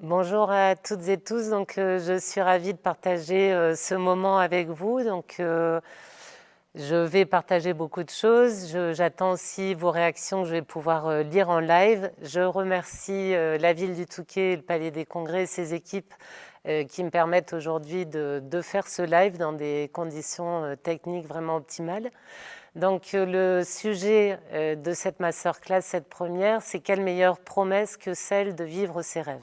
Bonjour à toutes et tous. Je suis ravie de partager ce moment avec vous. Je vais partager beaucoup de choses. J'attends aussi vos réactions que je vais pouvoir lire en live. Je remercie la ville du Touquet, le Palais des Congrès et ses équipes qui me permettent aujourd'hui de faire ce live dans des conditions techniques vraiment optimales. Le sujet de cette masterclass, cette première, c'est quelle meilleure promesse que celle de vivre ses rêves.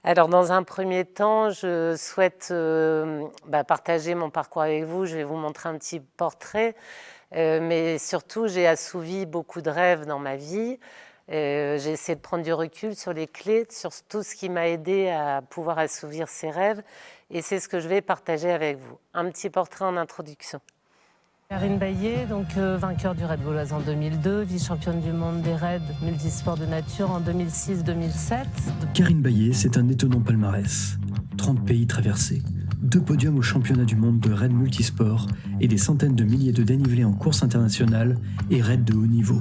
Alors, dans un premier temps, je souhaite partager mon parcours avec vous. Je vais vous montrer un petit portrait, mais surtout, j'ai assouvi beaucoup de rêves dans ma vie. J'ai essayé de prendre du recul sur les clés, sur tout ce qui m'a aidé à pouvoir assouvir ces rêves, et c'est ce que je vais partager avec vous. Un petit portrait en introduction. Karine Baillet, vainqueur du Raid Gauloise en 2002, vice-championne du monde des raids multisports de nature en 2006-2007. Karine Baillet, c'est un étonnant palmarès. 30 pays traversés, 2 podiums au championnat du monde de raids multisports et des centaines de milliers de dénivelés en course internationale et raids de haut niveau.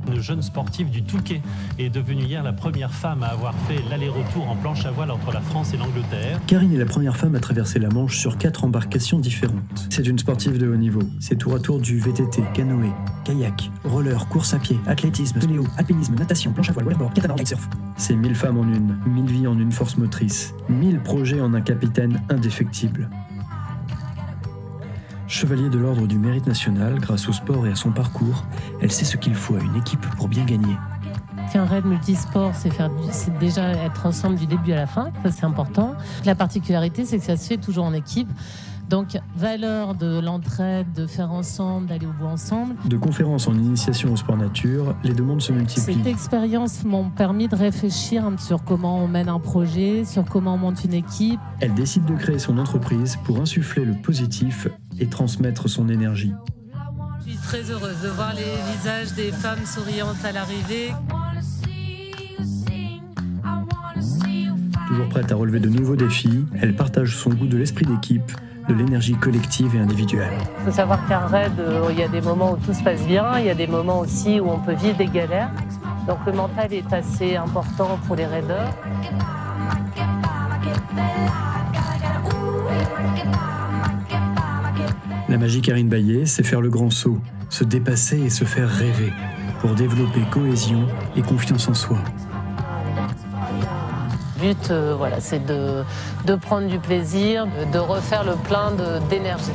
Une jeune sportive du Touquet est devenue hier la première femme à avoir fait l'aller-retour en planche à voile entre la France et l'Angleterre. Karine est la première femme à traverser la Manche sur 4 embarcations différentes. C'est une sportive de haut niveau. C'est tour à tour du VTT, canoë, kayak, roller, course à pied, athlétisme, spéléo, alpinisme, natation, planche à voile, wakeboard, catamaran, kitesurf. C'est 1000 femmes en une, 1000 vies en une force motrice, 1000 projets en un capitaine indéfectible. Chevalier de l'Ordre du Mérite National, grâce au sport et à son parcours, elle sait ce qu'il faut à une équipe pour bien gagner. Un raid multisport, c'est déjà être ensemble du début à la fin, ça c'est important. La particularité, c'est que ça se fait toujours en équipe. Donc, valeur de l'entraide, de faire ensemble, d'aller au bout ensemble. De conférences en initiation au sport nature, les demandes se multiplient. Cette expérience m'a permis de réfléchir sur comment on mène un projet, sur comment on monte une équipe. Elle décide de créer son entreprise pour insuffler le positif et transmettre son énergie. Je suis très heureuse de voir les visages des femmes souriantes à l'arrivée. Toujours prête à relever de nouveaux défis, elle partage son goût de l'esprit d'équipe, de l'énergie collective et individuelle. Il faut savoir qu'un raid, il y a des moments où tout se passe bien, il y a des moments aussi où on peut vivre des galères. Donc le mental est assez important pour les raideurs. La magie Karine Baillet, c'est faire le grand saut, se dépasser et se faire rêver, pour développer cohésion et confiance en soi. Le but, c'est de prendre du plaisir, de refaire le plein d'énergie.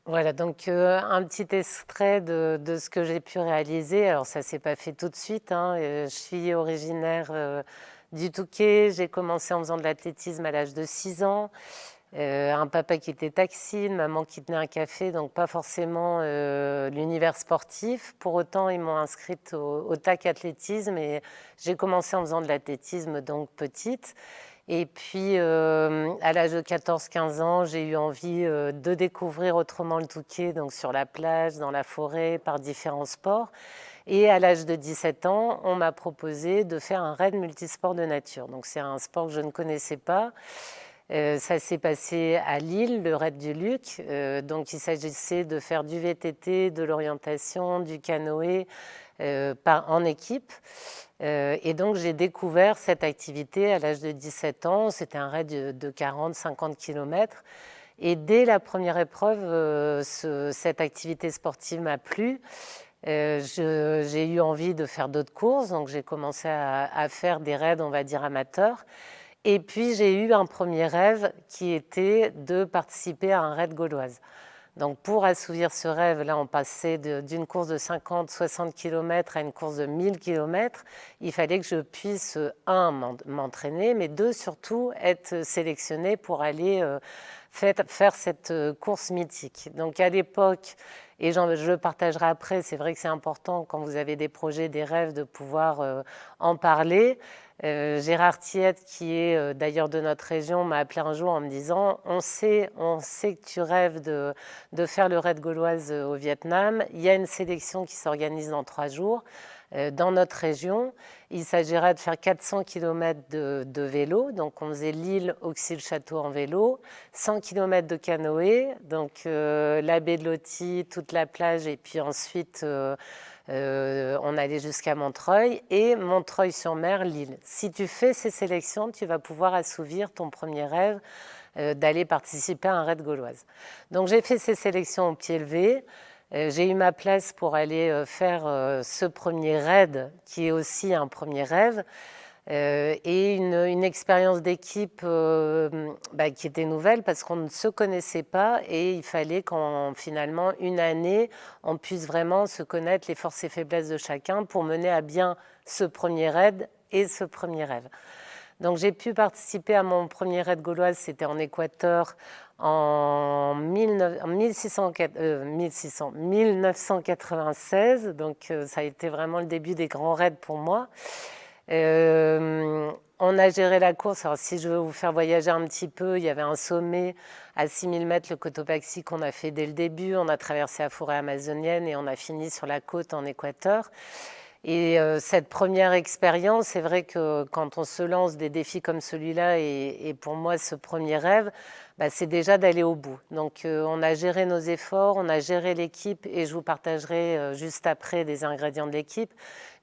Voilà, un petit extrait de ce que j'ai pu réaliser. Alors ça ne s'est pas fait tout de suite. Je suis originaire du Touquet. J'ai commencé en faisant de l'athlétisme à l'âge de 6 ans. Un papa qui était taxi, une maman qui tenait un café, donc pas forcément l'univers sportif. Pour autant, ils m'ont inscrite au TAC athlétisme et j'ai commencé en faisant de l'athlétisme, donc petite. Et puis, à l'âge de 14-15 ans, j'ai eu envie de découvrir autrement le Touquet, donc sur la plage, dans la forêt, par différents sports. Et à l'âge de 17 ans, on m'a proposé de faire un raid multisport de nature. Donc c'est un sport que je ne connaissais pas. Ça s'est passé à Lille, le raid du Luc. Il s'agissait de faire du VTT, de l'orientation, du canoë en équipe. Et donc j'ai découvert cette activité à l'âge de 17 ans. C'était un raid de 40-50 km. Et dès la première épreuve, cette activité sportive m'a plu. J'ai eu envie de faire d'autres courses, donc j'ai commencé à faire des raids, on va dire, amateurs. Et puis, j'ai eu un premier rêve qui était de participer à un raid gauloise. Donc, pour assouvir ce rêve, là, on passait d'une course de 50-60 km à une course de 1000 km. Il fallait que je puisse, m'entraîner, mais deux, surtout, être sélectionnée pour aller faire cette course mythique. Donc, à l'époque, et je le partagerai après, c'est vrai que c'est important quand vous avez des projets, des rêves, de pouvoir en parler. Gérard Tiette, qui est d'ailleurs de notre région, m'a appelé un jour en me disant on sait que tu rêves de faire le raid gauloise au Vietnam. Il y a une sélection qui s'organise dans 3 jours. dans notre région. Il s'agira de faire 400 km de vélo, donc on faisait Lille-Auxi-le-Château en vélo, 100 km de canoë, donc la baie de Lotty, toute la plage, et puis ensuite on allait jusqu'à Montreuil, et Montreuil-sur-Mer, Lille. Si tu fais ces sélections, tu vas pouvoir assouvir ton premier rêve d'aller participer à un raid gauloise. Donc j'ai fait ces sélections au pied levé. J'ai eu ma place pour aller faire ce premier raid, qui est aussi un premier rêve, et une expérience d'équipe qui était nouvelle parce qu'on ne se connaissait pas et il fallait qu'en finalement une année, on puisse vraiment se connaître les forces et faiblesses de chacun pour mener à bien ce premier raid et ce premier rêve. Donc j'ai pu participer à mon premier raid gauloise, c'était en Équateur en 1996, donc ça a été vraiment le début des grands raids pour moi. On a géré la course. Alors, si je veux vous faire voyager un petit peu, il y avait un sommet à 6000 mètres, le Cotopaxi, qu'on a fait dès le début. On a traversé la forêt amazonienne et on a fini sur la côte en Équateur. Et cette première expérience, c'est vrai que quand on se lance des défis comme celui-là, et pour moi ce premier rêve, c'est déjà d'aller au bout. Donc on a géré nos efforts, on a géré l'équipe, et je vous partagerai juste après des ingrédients de l'équipe,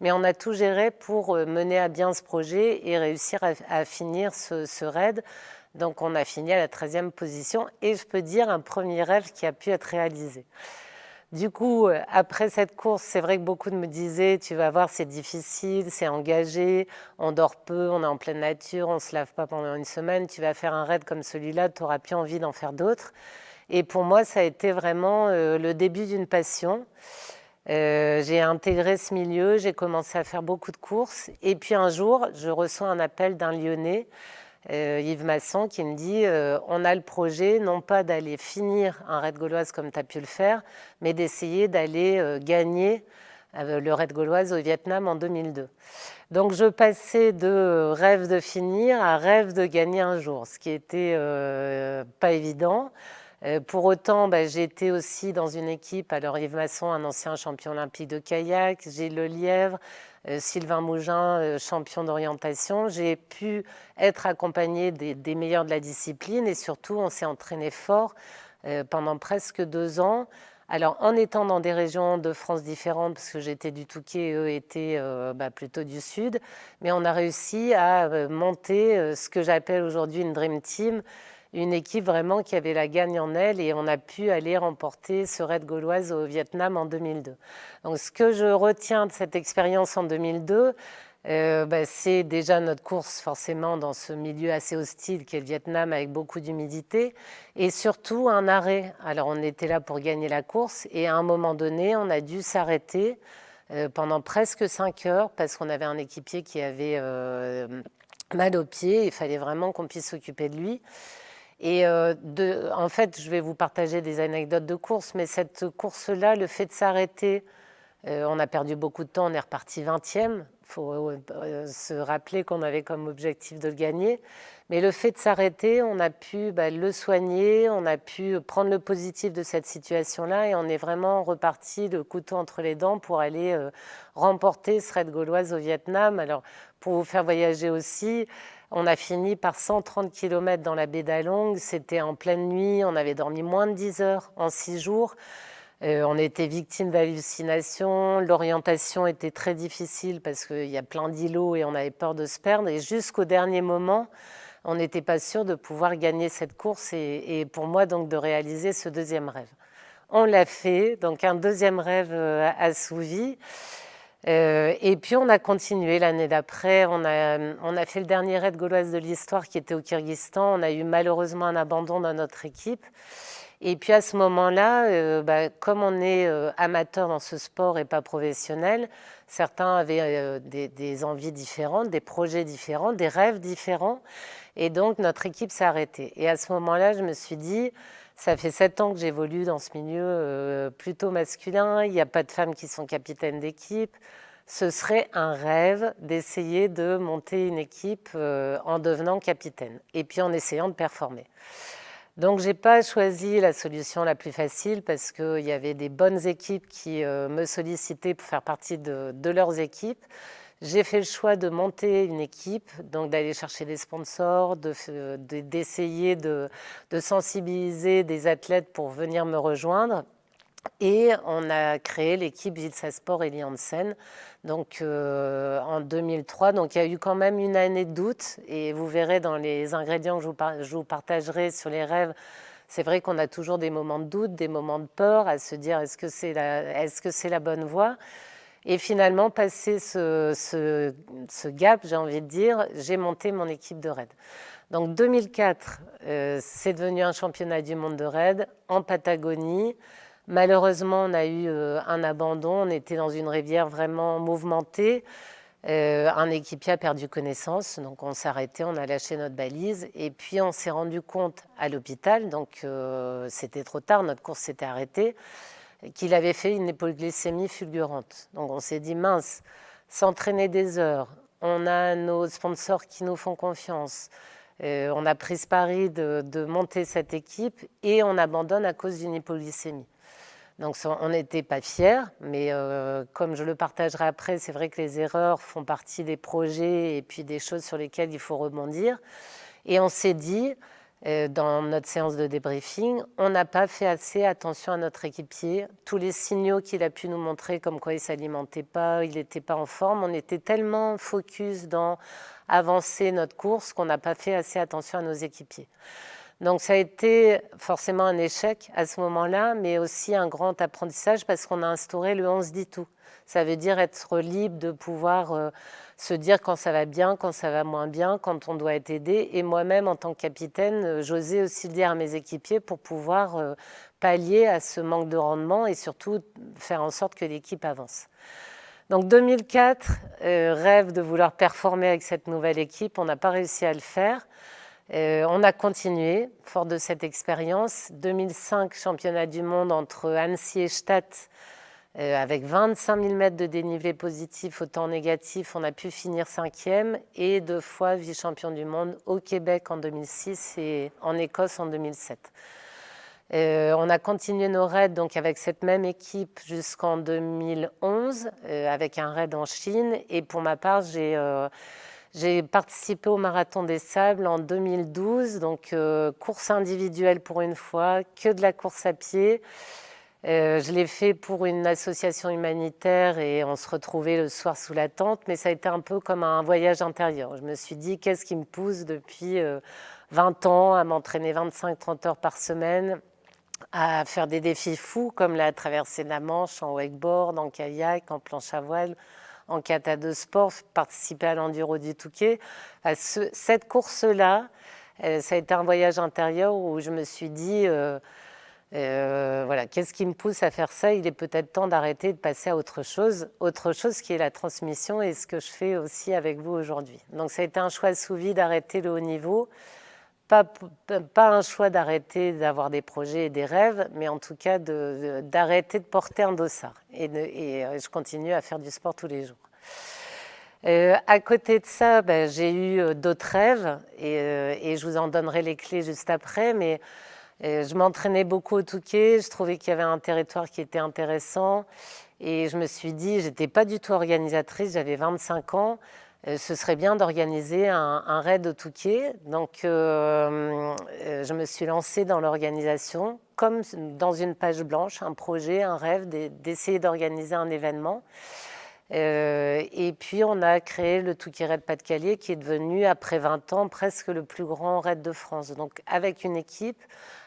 mais on a tout géré pour mener à bien ce projet et réussir à finir ce raid. Donc on a fini à la 13e position, et je peux dire un premier rêve qui a pu être réalisé. Du coup, après cette course, c'est vrai que beaucoup me disaient « tu vas voir, c'est difficile, c'est engagé, on dort peu, on est en pleine nature, on ne se lave pas pendant une semaine, tu vas faire un raid comme celui-là, tu n'auras plus envie d'en faire d'autres ». Et pour moi, ça a été vraiment le début d'une passion. J'ai intégré ce milieu, j'ai commencé à faire beaucoup de courses, et puis un jour, je reçois un appel d'un Lyonnais, Yves Masson, qui me dit on a le projet non pas d'aller finir un raid gauloise comme tu as pu le faire, mais d'essayer d'aller gagner le raid gauloise au Vietnam en 2002. Donc je passais de rêve de finir à rêve de gagner un jour, ce qui était pas évident. Pour autant, j'étais aussi dans une équipe. Alors Yves Masson, un ancien champion olympique de kayak, Gilles Lelièvre, Sylvain Mougin, champion d'orientation. J'ai pu être accompagnée des meilleurs de la discipline, et surtout on s'est entraîné fort pendant presque 2 ans. Alors en étant dans des régions de France différentes, parce que j'étais du Touquet et eux étaient plutôt du Sud, mais on a réussi à monter ce que j'appelle aujourd'hui une Dream Team, une équipe vraiment qui avait la gagne en elle, et on a pu aller remporter ce raid gauloise au Vietnam en 2002. Donc ce que je retiens de cette expérience en 2002, c'est déjà notre course forcément dans ce milieu assez hostile qu'est le Vietnam, avec beaucoup d'humidité, et surtout un arrêt. Alors on était là pour gagner la course, et à un moment donné on a dû s'arrêter pendant presque 5 heures parce qu'on avait un équipier qui avait mal aux pieds, il fallait vraiment qu'on puisse s'occuper de lui. Et en fait, je vais vous partager des anecdotes de course, mais cette course-là, le fait de s'arrêter, on a perdu beaucoup de temps, on est reparti 20e. Il faut se rappeler qu'on avait comme objectif de le gagner. Mais le fait de s'arrêter, on a pu le soigner, on a pu prendre le positif de cette situation-là, et on est vraiment reparti le couteau entre les dents pour aller remporter ce raid gauloise au Vietnam. Alors, pour vous faire voyager aussi, on a fini par 130 km dans la baie d'Along. C'était en pleine nuit, on avait dormi moins de 10 heures en 6 jours. On était victime d'hallucinations, l'orientation était très difficile parce qu'il y a plein d'îlots et on avait peur de se perdre. Et jusqu'au dernier moment, on n'était pas sûr de pouvoir gagner cette course et pour moi, donc, de réaliser ce deuxième rêve. On l'a fait, donc un deuxième rêve assouvi. Et puis on a continué l'année d'après, on a fait le dernier raid gauloise de l'histoire qui était au Kyrgyzstan. On a eu malheureusement un abandon dans notre équipe. Et puis à ce moment-là, comme on est amateur dans ce sport et pas professionnel, certains avaient des envies différentes, des projets différents, des rêves différents. Et donc notre équipe s'est arrêtée. Et à ce moment-là, je me suis dit, ça fait 7 ans que j'évolue dans ce milieu plutôt masculin, il n'y a pas de femmes qui sont capitaines d'équipe. Ce serait un rêve d'essayer de monter une équipe en devenant capitaine et puis en essayant de performer. Donc, je n'ai pas choisi la solution la plus facile parce qu'il y avait des bonnes équipes qui me sollicitaient pour faire partie de leurs équipes. J'ai fait le choix de monter une équipe, donc d'aller chercher des sponsors, d'essayer de sensibiliser des athlètes pour venir me rejoindre. Et on a créé l'équipe Vilsa Sport Elie Hansen donc, en 2003. Donc il y a eu quand même une année de doute. Et vous verrez dans les ingrédients que je vous partagerai sur les rêves, c'est vrai qu'on a toujours des moments de doute, des moments de peur à se dire est-ce que c'est la bonne voie. Et finalement, passé ce gap, j'ai envie de dire, j'ai monté mon équipe de raid. Donc 2004, c'est devenu un championnat du monde de raid en Patagonie. Malheureusement, on a eu un abandon. On était dans une rivière vraiment mouvementée. Un équipier a perdu connaissance, donc on s'est arrêté, on a lâché notre balise. Et puis on s'est rendu compte à l'hôpital, donc c'était trop tard, notre course s'était arrêtée, qu'il avait fait une hypoglycémie fulgurante. Donc on s'est dit, mince, s'entraîner des heures, on a nos sponsors qui nous font confiance, on a pris ce pari de monter cette équipe et on abandonne à cause d'une hypoglycémie. Donc on n'était pas fiers, mais comme je le partagerai après, c'est vrai que les erreurs font partie des projets et puis des choses sur lesquelles il faut rebondir. Et on s'est dit, dans notre séance de débriefing, on n'a pas fait assez attention à notre équipier. Tous les signaux qu'il a pu nous montrer, comme quoi il ne s'alimentait pas, il n'était pas en forme, on était tellement focus dans avancer notre course qu'on n'a pas fait assez attention à nos équipiers. Donc ça a été forcément un échec à ce moment-là, mais aussi un grand apprentissage parce qu'on a instauré le 11 dit tout. Ça veut dire être libre de pouvoir se dire quand ça va bien, quand ça va moins bien, quand on doit être aidé. Et moi-même, en tant que capitaine, j'osais aussi le dire à mes équipiers pour pouvoir pallier à ce manque de rendement et surtout faire en sorte que l'équipe avance. Donc 2004, rêve de vouloir performer avec cette nouvelle équipe, on n'a pas réussi à le faire. On a continué, fort de cette expérience. 2005, championnat du monde entre Annecy et Stade, avec 25 000 mètres de dénivelé positif au temps négatif. On a pu finir 5e et 2 fois vice-champion du monde au Québec en 2006 et en Écosse en 2007. On a continué nos raids donc, avec cette même équipe jusqu'en 2011, avec un raid en Chine. Et pour ma part, j'ai participé au Marathon des Sables en 2012, donc course individuelle pour une fois, que de la course à pied. Je l'ai fait pour une association humanitaire et on se retrouvait le soir sous la tente, mais ça a été un peu comme un voyage intérieur. Je me suis dit, qu'est-ce qui me pousse depuis 20 ans à m'entraîner 25-30 heures par semaine, à faire des défis fous comme la traversée de la Manche en wakeboard, en kayak, en planche à voile, en kata de sport, participer à l'enduro du Touquet. Cette course-là, ça a été un voyage intérieur où je me suis dit, voilà, qu'est-ce qui me pousse à faire ça? Il est peut-être temps d'arrêter de passer à autre chose qui est la transmission et ce que je fais aussi avec vous aujourd'hui. Donc ça a été un choix sous vie d'arrêter le haut niveau. Pas un choix d'arrêter d'avoir des projets et des rêves, mais en tout cas d'arrêter de porter un dossard. Et je continue à faire du sport tous les jours. À côté de ça, j'ai eu d'autres rêves et je vous en donnerai les clés juste après. Mais je m'entraînais beaucoup au Touquet, je trouvais qu'il y avait un territoire qui était intéressant. Et je me suis dit, je n'étais pas du tout organisatrice, j'avais 25 ans. Ce serait bien d'organiser un raid au Touquet. Donc, je me suis lancée dans l'organisation, comme dans une page blanche, un projet, un rêve, d'essayer d'organiser un événement. Et puis, on a créé le Touquet Raid Pas-de-Calais, qui est devenu, après 20 ans, presque le plus grand raid de France. Donc, avec une équipe,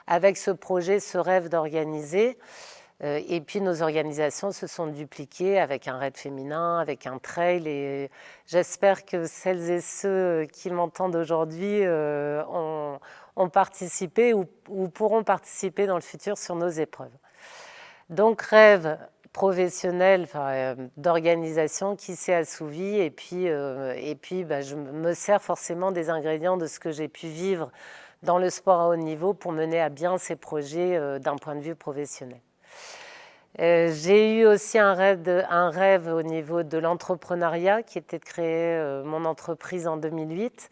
avec ce projet, ce rêve d'organiser. Et puis nos organisations se sont dupliquées avec un raid féminin, avec un trail. Et j'espère que celles et ceux qui m'entendent aujourd'hui ont participé ou pourront participer dans le futur sur nos épreuves. Donc rêve professionnel, d'organisation qui s'est assouvi. Et puis je me sers forcément des ingrédients de ce que j'ai pu vivre dans le sport à haut niveau pour mener à bien ces projets d'un point de vue professionnel. J'ai eu aussi un rêve au niveau de l'entrepreneuriat qui était de créer mon entreprise en 2008.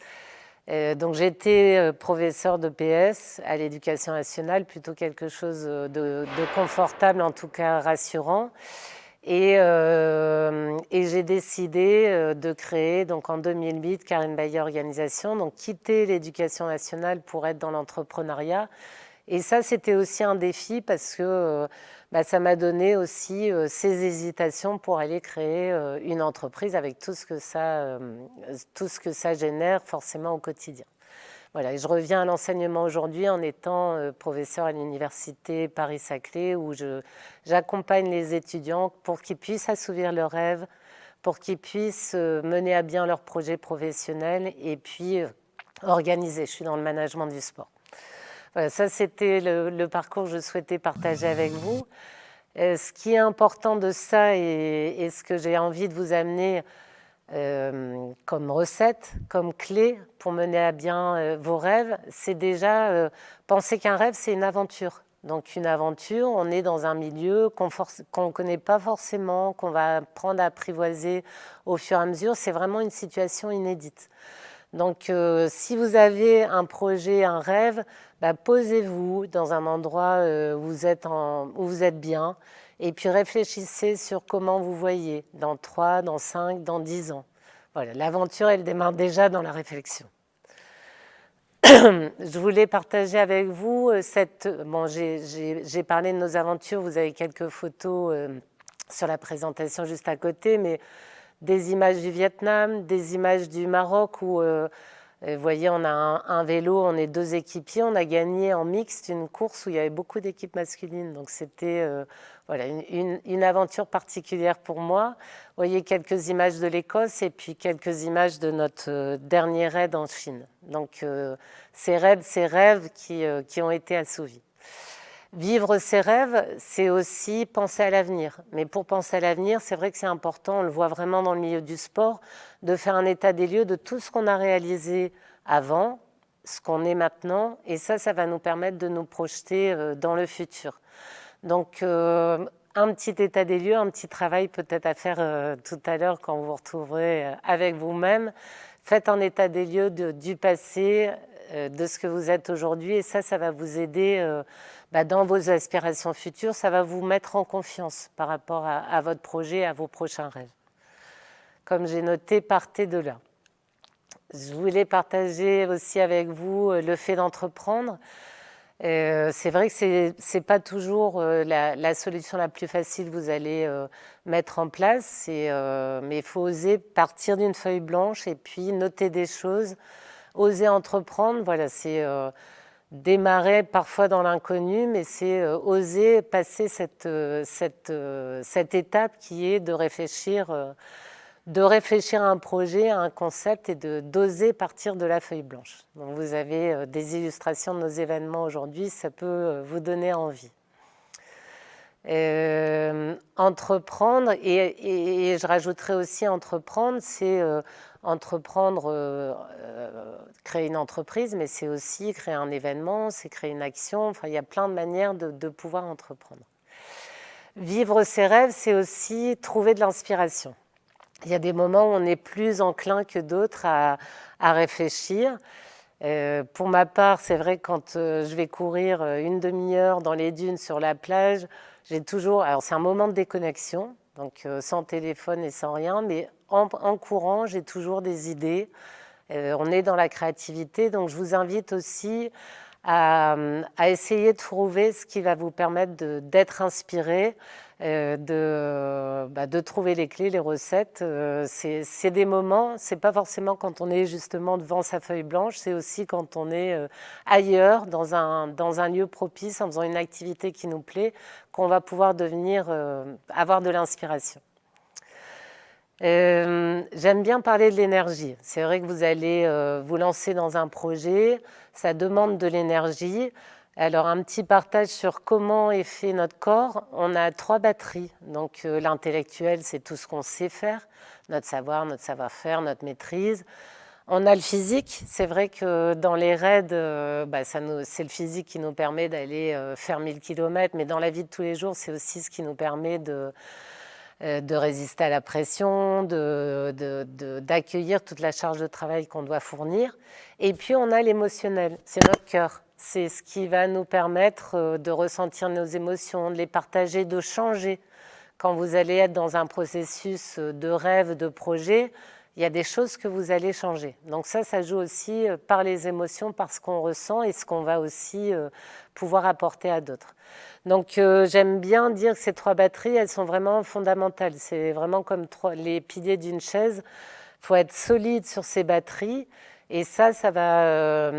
Donc j'étais professeure de PS à l'Éducation nationale, plutôt quelque chose de confortable, en tout cas rassurant. Et j'ai décidé de créer, donc en 2008, Karine Baillet Organisation, donc quitter l'Éducation nationale pour être dans l'entrepreneuriat. Et ça, c'était aussi un défi parce que ça m'a donné aussi ces hésitations pour aller créer une entreprise avec tout ce que ça génère forcément au quotidien. Voilà, et je reviens à l'enseignement aujourd'hui en étant professeure à l'université Paris-Saclay où j'accompagne les étudiants pour qu'ils puissent assouvir leurs rêves, pour qu'ils puissent mener à bien leurs projets professionnels et puis organiser. Je suis dans le management du sport. Voilà, ça, c'était le parcours que je souhaitais partager avec vous. Ce qui est important de ça et ce que j'ai envie de vous amener comme recette, comme clé pour mener à bien vos rêves, c'est déjà penser qu'un rêve, c'est une aventure. Donc une aventure, on est dans un milieu qu'on ne connaît pas forcément, qu'on va apprendre à apprivoiser au fur et à mesure. C'est vraiment une situation inédite. Donc, si vous avez un projet, un rêve, posez-vous dans un endroit où vous êtes bien et puis réfléchissez sur comment vous voyez dans 3, dans 5, dans 10 ans. Voilà, l'aventure, elle démarre déjà dans la réflexion. Je voulais partager avec vous j'ai parlé de nos aventures, vous avez quelques photos sur la présentation juste à côté, mais des images du Vietnam, des images du Maroc où, vous voyez, on a un vélo, on est 2 équipiers, on a gagné en mixte une course où il y avait beaucoup d'équipes masculines. Donc c'était voilà, une aventure particulière pour moi. Vous voyez quelques images de l'Écosse et puis quelques images de notre dernier raid en Chine. Donc ces rêves qui ont été assouvis. Vivre ses rêves, c'est aussi penser à l'avenir. Mais pour penser à l'avenir, c'est vrai que c'est important, on le voit vraiment dans le milieu du sport, de faire un état des lieux de tout ce qu'on a réalisé avant, ce qu'on est maintenant, et ça va nous permettre de nous projeter dans le futur. Donc, un petit état des lieux, un petit travail peut-être à faire tout à l'heure quand vous vous retrouverez avec vous-même. Faites un état des lieux du passé, de ce que vous êtes aujourd'hui, et ça va vous aider dans vos aspirations futures, ça va vous mettre en confiance par rapport à votre projet, à vos prochains rêves. Comme j'ai noté, partez de là. Je voulais partager aussi avec vous le fait d'entreprendre. C'est vrai que c'est pas toujours la solution la plus facile que vous allez mettre en place, mais il faut oser partir d'une feuille blanche et puis noter des choses, oser entreprendre. Voilà, c'est démarrer parfois dans l'inconnu, mais c'est oser passer cette étape qui est de réfléchir à un projet, à un concept et d'oser partir de la feuille blanche. Donc vous avez des illustrations de nos événements aujourd'hui, ça peut vous donner envie. Entreprendre, et je rajouterais aussi entreprendre, c'est créer une entreprise, mais c'est aussi créer un événement, c'est créer une action, enfin il y a plein de manières de pouvoir entreprendre. Vivre ses rêves, c'est aussi trouver de l'inspiration. Il y a des moments où on est plus enclin que d'autres à réfléchir. Pour ma part, c'est vrai que quand je vais courir une demi-heure dans les dunes sur la plage, j'ai toujours... Alors c'est un moment de déconnexion, donc sans téléphone et sans rien, mais en courant, j'ai toujours des idées. On est dans la créativité, donc je vous invite aussi à essayer de trouver ce qui va vous permettre d'être inspiré, de trouver les clés, les recettes. C'est des moments, c'est pas forcément quand on est justement devant sa feuille blanche, c'est aussi quand on est ailleurs, dans un lieu propice, en faisant une activité qui nous plaît, qu'on va pouvoir avoir de l'inspiration. J'aime bien parler de l'énergie. C'est vrai que vous allez vous lancer dans un projet, ça demande de l'énergie. Alors un petit partage sur comment est fait notre corps. On a 3 batteries. Donc l'intellectuel, c'est tout ce qu'on sait faire, notre savoir, notre savoir-faire, notre maîtrise. On a le physique. C'est vrai que dans les raids, c'est le physique qui nous permet d'aller faire 1000 km, mais dans la vie de tous les jours, c'est aussi ce qui nous permet de résister à la pression, d'accueillir toute la charge de travail qu'on doit fournir. Et puis on a l'émotionnel, c'est notre cœur. C'est ce qui va nous permettre de ressentir nos émotions, de les partager, de changer. Quand vous allez être dans un processus de rêve, de projet, il y a des choses que vous allez changer. Donc ça joue aussi par les émotions, par ce qu'on ressent et ce qu'on va aussi pouvoir apporter à d'autres. Donc j'aime bien dire que ces 3 batteries, elles sont vraiment fondamentales. C'est vraiment comme les piliers d'une chaise. Il faut être solide sur ces batteries et ça va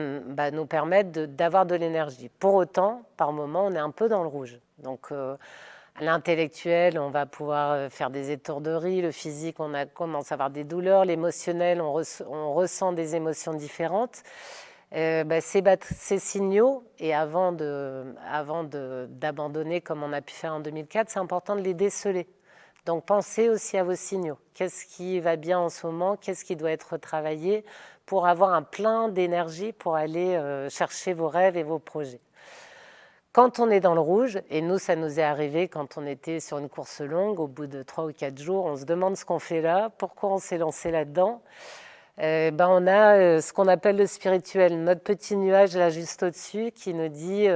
nous permettre d'avoir de l'énergie. Pour autant, par moment, on est un peu dans le rouge. Donc l'intellectuel, on va pouvoir faire des étourderies. Le physique, on commence à avoir des douleurs. L'émotionnel, on ressent des émotions différentes. Ces signaux, et avant d'abandonner comme on a pu faire en 2004, c'est important de les déceler. Donc pensez aussi à vos signaux. Qu'est-ce qui va bien en ce moment? Qu'est-ce qui doit être travaillé pour avoir un plein d'énergie pour aller chercher vos rêves et vos projets? Quand on est dans le rouge, et nous, ça nous est arrivé quand on était sur une course longue, au bout de 3 ou 4 jours, on se demande ce qu'on fait là, pourquoi on s'est lancé là-dedans. On a ce qu'on appelle le spirituel, notre petit nuage là juste au-dessus qui nous dit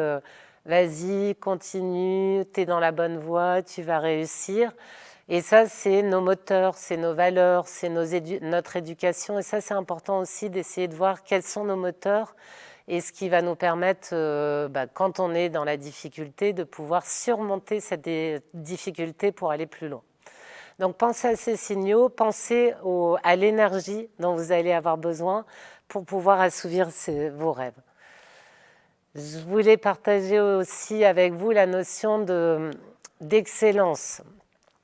vas-y, continue, tu es dans la bonne voie, tu vas réussir. Et ça, c'est nos moteurs, c'est nos valeurs, c'est notre éducation. Et ça, c'est important aussi d'essayer de voir quels sont nos moteurs et ce qui va nous permettre, quand on est dans la difficulté, de pouvoir surmonter cette difficulté pour aller plus loin. Donc pensez à ces signaux, pensez à l'énergie dont vous allez avoir besoin pour pouvoir assouvir vos rêves. Je voulais partager aussi avec vous la notion d'excellence.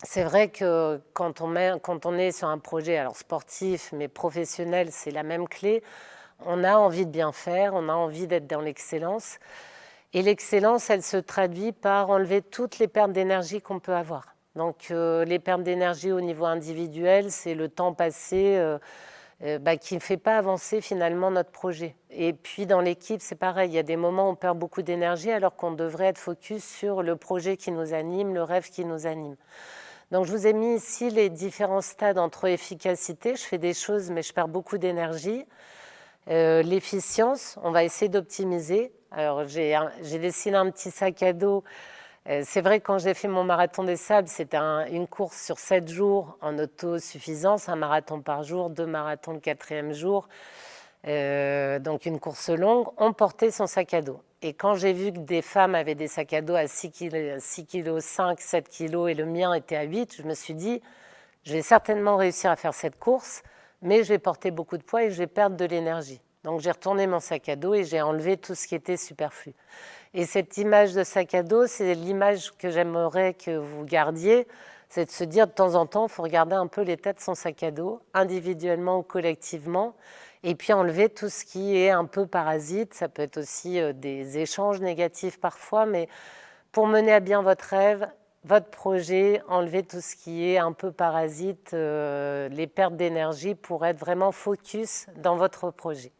C'est vrai que quand on est sur un projet, alors sportif, mais professionnel, c'est la même clé. On a envie de bien faire, on a envie d'être dans l'excellence. Et l'excellence, elle se traduit par enlever toutes les pertes d'énergie qu'on peut avoir. Donc les pertes d'énergie au niveau individuel, c'est le temps passé qui ne fait pas avancer finalement notre projet. Et puis dans l'équipe, c'est pareil, il y a des moments où on perd beaucoup d'énergie alors qu'on devrait être focus sur le projet qui nous anime, le rêve qui nous anime. Donc je vous ai mis ici les différents stades entre efficacité, je fais des choses mais je perds beaucoup d'énergie. L'efficience, on va essayer d'optimiser. Alors j'ai dessiné un petit sac à dos. C'est vrai que quand j'ai fait mon marathon des sables, c'était une course sur 7 jours en autosuffisance, un marathon par jour, 2 marathons le 4e jour, donc une course longue. On portait son sac à dos. Et quand j'ai vu que des femmes avaient des sacs à dos à 6 kg, 5, 7 kg et le mien était à 8, je me suis dit, je vais certainement réussir à faire cette course, mais je vais porter beaucoup de poids et je vais perdre de l'énergie. Donc j'ai retourné mon sac à dos et j'ai enlevé tout ce qui était superflu. Et cette image de sac à dos, c'est l'image que j'aimerais que vous gardiez, c'est de se dire de temps en temps, il faut regarder un peu l'état de son sac à dos, individuellement ou collectivement, et puis enlever tout ce qui est un peu parasite. Ça peut être aussi des échanges négatifs parfois, mais pour mener à bien votre rêve, votre projet, enlever tout ce qui est un peu parasite, les pertes d'énergie pour être vraiment focus dans votre projet.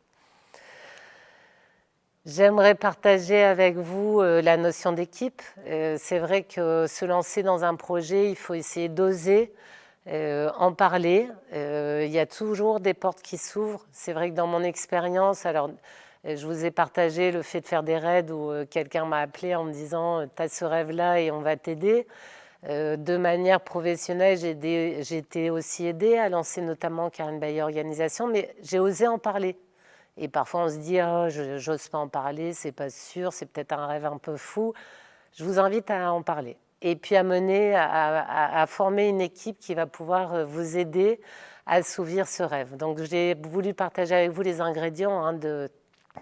J'aimerais partager avec vous la notion d'équipe. C'est vrai que se lancer dans un projet, il faut essayer d'oser en parler. Il y a toujours des portes qui s'ouvrent. C'est vrai que dans mon expérience, alors je vous ai partagé le fait de faire des raids où quelqu'un m'a appelé en me disant « tu as ce rêve-là et on va t'aider ». De manière professionnelle, j'ai été aussi aidée à lancer notamment Karine Baillet Organisation, mais j'ai osé en parler. Et parfois, on se dit oh, « j'ose pas en parler, c'est pas sûr, c'est peut-être un rêve un peu fou ». Je vous invite à en parler. Et puis à former une équipe qui va pouvoir vous aider à assouvir ce rêve. Donc, j'ai voulu partager avec vous les ingrédients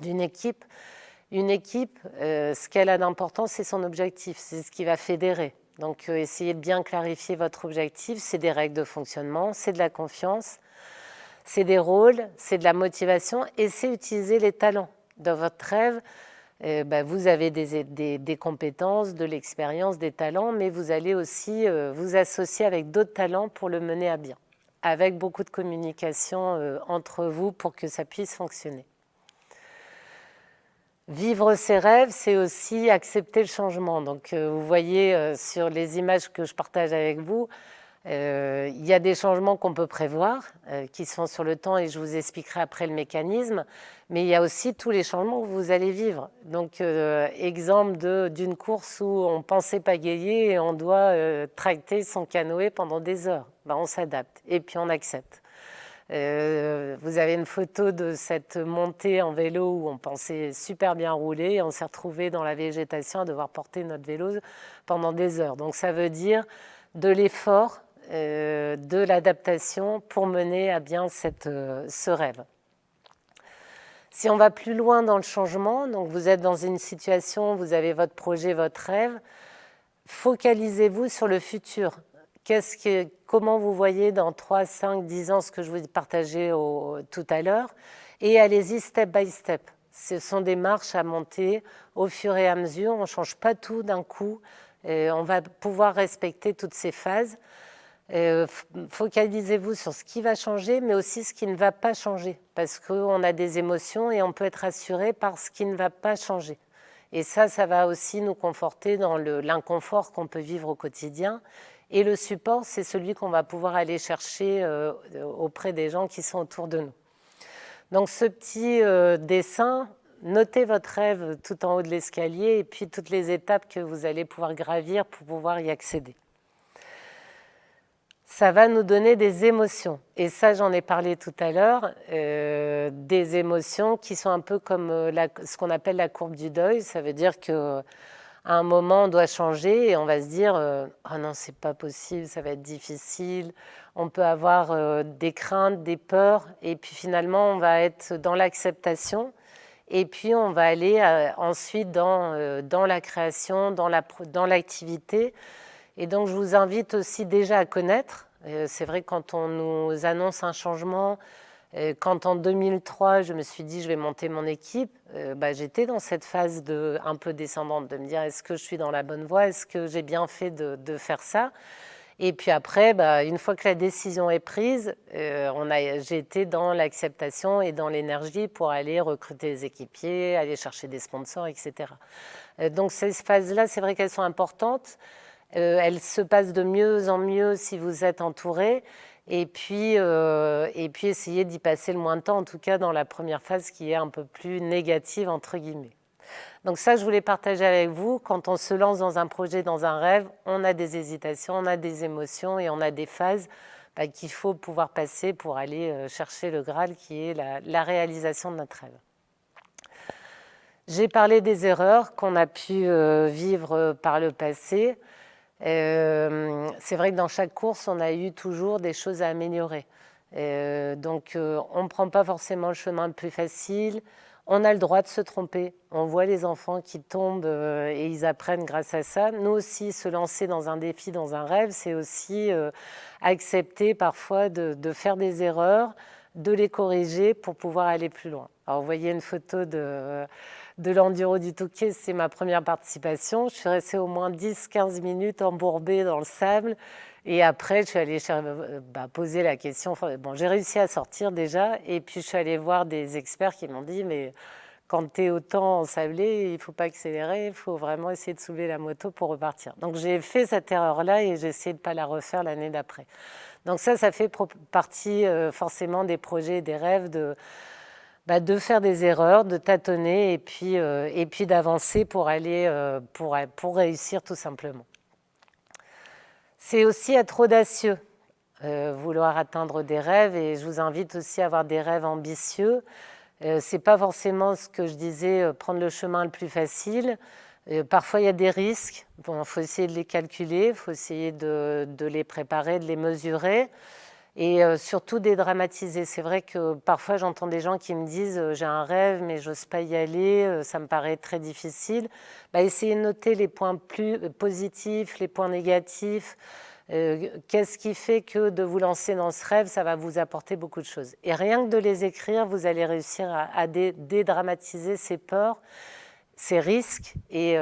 d'une équipe. Une équipe, ce qu'elle a d'important, c'est son objectif, c'est ce qui va fédérer. Donc, essayez de bien clarifier votre objectif. C'est des règles de fonctionnement, c'est de la confiance. C'est des rôles, c'est de la motivation et c'est utiliser les talents. Dans votre rêve, vous avez des compétences, de l'expérience, des talents, mais vous allez aussi vous associer avec d'autres talents pour le mener à bien, avec beaucoup de communication entre vous pour que ça puisse fonctionner. Vivre ses rêves, c'est aussi accepter le changement. Donc, vous voyez sur les images que je partage avec vous, Il y a des changements qu'on peut prévoir, qui se font sur le temps et je vous expliquerai après le mécanisme, mais il y a aussi tous les changements que vous allez vivre. Donc, exemple d'une course où on pensait pagayer et on doit tracter son canoë pendant des heures. Ben, on s'adapte et puis on accepte. Vous avez une photo de cette montée en vélo où on pensait super bien rouler et on s'est retrouvé dans la végétation à devoir porter notre vélo pendant des heures. Donc ça veut dire de l'effort, de l'adaptation pour mener à bien ce rêve. Si on va plus loin dans le changement, donc vous êtes dans une situation, vous avez votre projet, votre rêve, focalisez-vous sur le futur. Comment vous voyez dans 3, 5, 10 ans ce que je vous ai partagé tout à l'heure, et allez-y step by step. Ce sont des marches à monter au fur et à mesure, on ne change pas tout d'un coup, on va pouvoir respecter toutes ces phases. Focalisez-vous sur ce qui va changer, mais aussi ce qui ne va pas changer, parce qu'on a des émotions et on peut être rassuré par ce qui ne va pas changer. Et ça va aussi nous conforter dans l'inconfort qu'on peut vivre au quotidien. Et le support, c'est celui qu'on va pouvoir aller chercher auprès des gens qui sont autour de nous. Donc ce petit dessin, notez votre rêve tout en haut de l'escalier et puis toutes les étapes que vous allez pouvoir gravir pour pouvoir y accéder. Ça va nous donner des émotions. Et ça, j'en ai parlé tout à l'heure, des émotions qui sont un peu comme ce qu'on appelle la courbe du deuil. Ça veut dire qu'à un moment, on doit changer et on va se dire « Ah non, c'est pas possible, ça va être difficile ». On peut avoir des craintes, des peurs. Et puis finalement, on va être dans l'acceptation. Et puis, on va aller ensuite dans la création, dans l'activité. Et donc, je vous invite aussi déjà à connaître. C'est vrai, quand on nous annonce un changement, quand en 2003, je me suis dit je vais monter mon équipe, j'étais dans cette phase un peu descendante, de me dire est-ce que je suis dans la bonne voie, est-ce que j'ai bien fait de faire ça. Et puis après, une fois que la décision est prise, j'ai été dans l'acceptation et dans l'énergie pour aller recruter des équipiers, aller chercher des sponsors, etc. Donc ces phases-là, c'est vrai qu'elles sont importantes. Elles se passent de mieux en mieux si vous êtes entouré. Et puis essayer d'y passer le moins de temps, en tout cas dans la première phase qui est un peu plus négative, entre guillemets. Donc ça, je voulais partager avec vous. Quand on se lance dans un projet, dans un rêve, on a des hésitations, on a des émotions et on a des phases qu'il faut pouvoir passer pour aller chercher le Graal qui est la réalisation de notre rêve. J'ai parlé des erreurs qu'on a pu vivre par le passé. C'est vrai que dans chaque course, on a eu toujours des choses à améliorer. Donc, on ne prend pas forcément le chemin le plus facile. On a le droit de se tromper. On voit les enfants qui tombent et ils apprennent grâce à ça. Nous aussi, se lancer dans un défi, dans un rêve, c'est aussi accepter parfois de faire des erreurs, de les corriger pour pouvoir aller plus loin. Alors, vous voyez une photo de l'enduro du Touquet, c'est ma première participation. Je suis restée au moins 10-15 minutes embourbée dans le sable. Et après, je suis allée poser la question. Bon, j'ai réussi à sortir déjà. Et puis, je suis allée voir des experts qui m'ont dit, mais quand tu es autant ensablé, il ne faut pas accélérer, il faut vraiment essayer de soulever la moto pour repartir. Donc, j'ai fait cette erreur-là et j'ai essayé de ne pas la refaire l'année d'après. Donc ça fait partie forcément des projets et des rêves de faire des erreurs, de tâtonner et puis d'avancer pour réussir tout simplement. C'est aussi être audacieux, vouloir atteindre des rêves, et je vous invite aussi à avoir des rêves ambitieux. C'est pas forcément ce que je disais, prendre le chemin le plus facile. Parfois, il y a des risques. Bon, faut essayer de les calculer, il faut essayer de les préparer, de les mesurer. Et surtout dédramatiser. C'est vrai que parfois j'entends des gens qui me disent j'ai un rêve mais j'ose pas y aller, ça me paraît très difficile. Essayez de noter les points plus positifs, les points négatifs. Qu'est-ce qui fait que de vous lancer dans ce rêve, ça va vous apporter beaucoup de choses. Et rien que de les écrire, vous allez réussir à dédramatiser ces peurs, ces risques et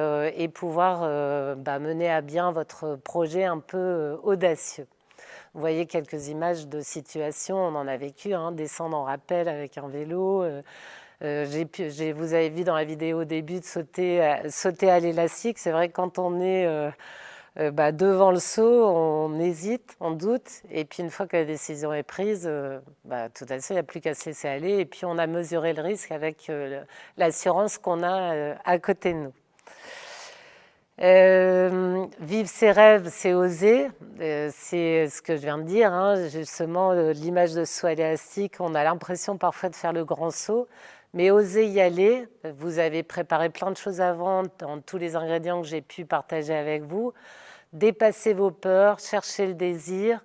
pouvoir mener à bien votre projet un peu audacieux. Vous voyez quelques images de situations, on en a vécu, descendre en rappel avec un vélo. Vous avez vu dans la vidéo au début de sauter à l'élastique. C'est vrai que quand on est devant le seau, on hésite, on doute, et puis une fois que la décision est prise, de toute façon, il n'y a plus qu'à se laisser aller, et puis on a mesuré le risque avec l'assurance qu'on a à côté de nous. Vivre ses rêves, c'est oser, c'est ce que je viens de dire, hein, justement l'image de saut élastique, on a l'impression parfois de faire le grand saut, mais oser y aller. Vous avez préparé plein de choses avant, dans tous les ingrédients que j'ai pu partager avec vous. Dépassez vos peurs, cherchez le désir.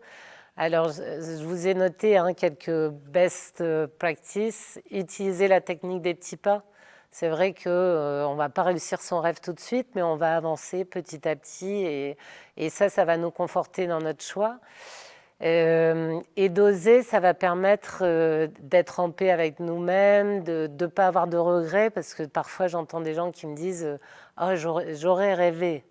Alors, je vous ai noté quelques best practices. Utilisez la technique des petits pas. C'est vrai qu'on ne va pas réussir son rêve tout de suite, mais on va avancer petit à petit et ça va nous conforter dans notre choix. Et d'oser, ça va permettre d'être en paix avec nous-mêmes, de ne pas avoir de regrets, parce que parfois j'entends des gens qui me disent « Oh, j'aurais rêvé ».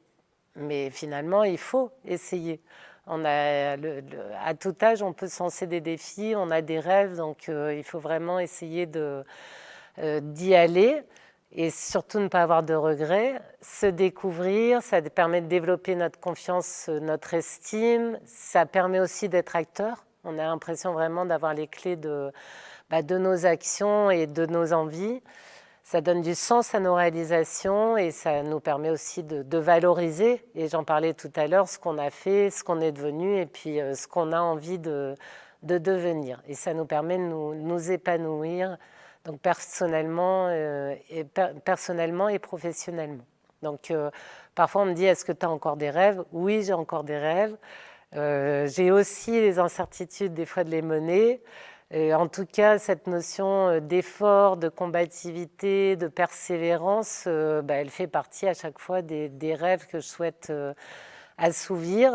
Mais finalement, il faut essayer. À tout âge, on peut se lancer des défis, on a des rêves, donc il faut vraiment essayer d'y aller et surtout ne pas avoir de regrets, se découvrir, ça permet de développer notre confiance, notre estime, ça permet aussi d'être acteur. On a l'impression vraiment d'avoir les clés de nos actions et de nos envies. Ça donne du sens à nos réalisations et ça nous permet aussi de valoriser, et j'en parlais tout à l'heure, ce qu'on a fait, ce qu'on est devenu et puis ce qu'on a envie de devenir. Et ça nous permet de nous épanouir, donc personnellement et professionnellement. Donc parfois on me dit, est-ce que tu as encore des rêves? Oui, j'ai encore des rêves. J'ai aussi les incertitudes des fois de les mener. En tout cas, cette notion d'effort, de combativité, de persévérance, elle fait partie à chaque fois des rêves que je souhaite assouvir.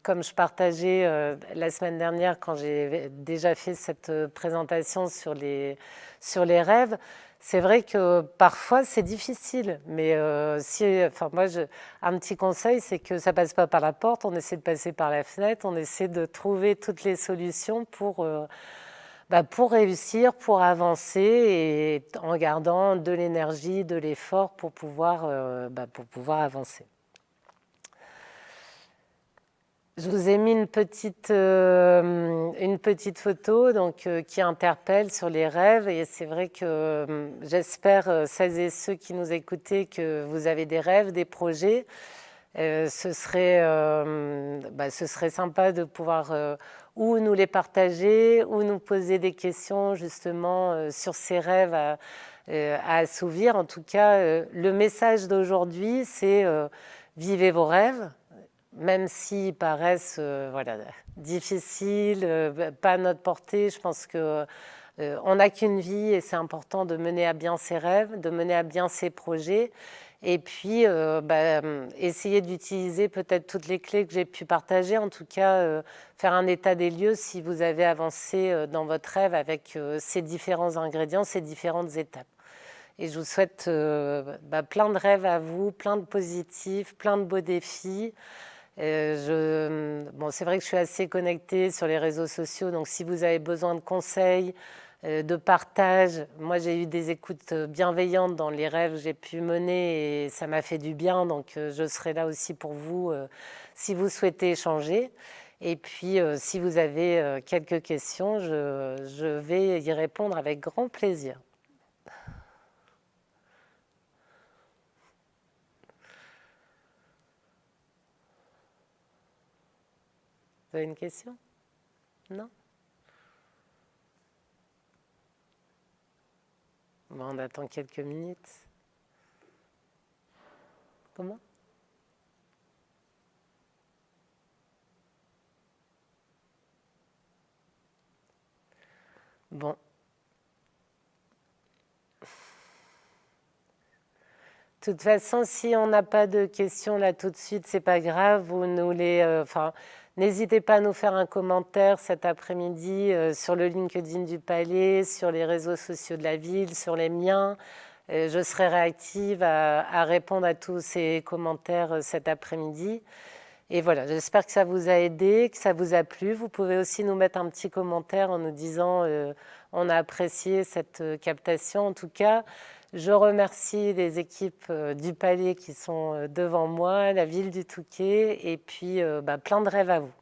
Comme je partageais la semaine dernière quand j'ai déjà fait cette présentation sur les rêves, c'est vrai que parfois c'est difficile, mais un petit conseil, c'est que ça ne passe pas par la porte, on essaie de passer par la fenêtre, on essaie de trouver toutes les solutions pour réussir, pour avancer, et en gardant de l'énergie, de l'effort pour pouvoir avancer. Je vous ai mis une petite photo qui interpelle sur les rêves, et c'est vrai que j'espère, celles et ceux qui nous écoutez, que vous avez des rêves, des projets. Ce serait sympa de pouvoir ou nous les partager ou nous poser des questions justement sur ces rêves à assouvir. En tout cas, le message d'aujourd'hui, c'est vivez vos rêves, même s'ils paraissent difficiles, pas à notre portée. Je pense qu'on n'a qu'une vie et c'est important de mener à bien ses rêves, de mener à bien ses projets. Et puis, essayer d'utiliser peut-être toutes les clés que j'ai pu partager. En tout cas, faire un état des lieux si vous avez avancé dans votre rêve avec ces différents ingrédients, ces différentes étapes. Et je vous souhaite plein de rêves à vous, plein de positifs, plein de beaux défis. C'est vrai que je suis assez connectée sur les réseaux sociaux, donc si vous avez besoin de conseils, de partage, moi j'ai eu des écoutes bienveillantes dans les rêves que j'ai pu mener et ça m'a fait du bien, donc je serai là aussi pour vous si vous souhaitez échanger. Et puis si vous avez quelques questions, je vais y répondre avec grand plaisir. Vous avez une question? Non? On attend quelques minutes. Comment? Bon. De toute façon, si on n'a pas de questions là tout de suite, c'est pas grave. Vous nous n'hésitez pas à nous faire un commentaire cet après-midi sur le LinkedIn du Palais, sur les réseaux sociaux de la ville, sur les miens. Je serai réactive à répondre à tous ces commentaires cet après-midi. Et voilà, j'espère que ça vous a aidé, que ça vous a plu. Vous pouvez aussi nous mettre un petit commentaire en nous disant on a apprécié cette captation. En tout cas, Je remercie les équipes du Palais qui sont devant moi, la ville du Touquet, et puis plein de rêves à vous.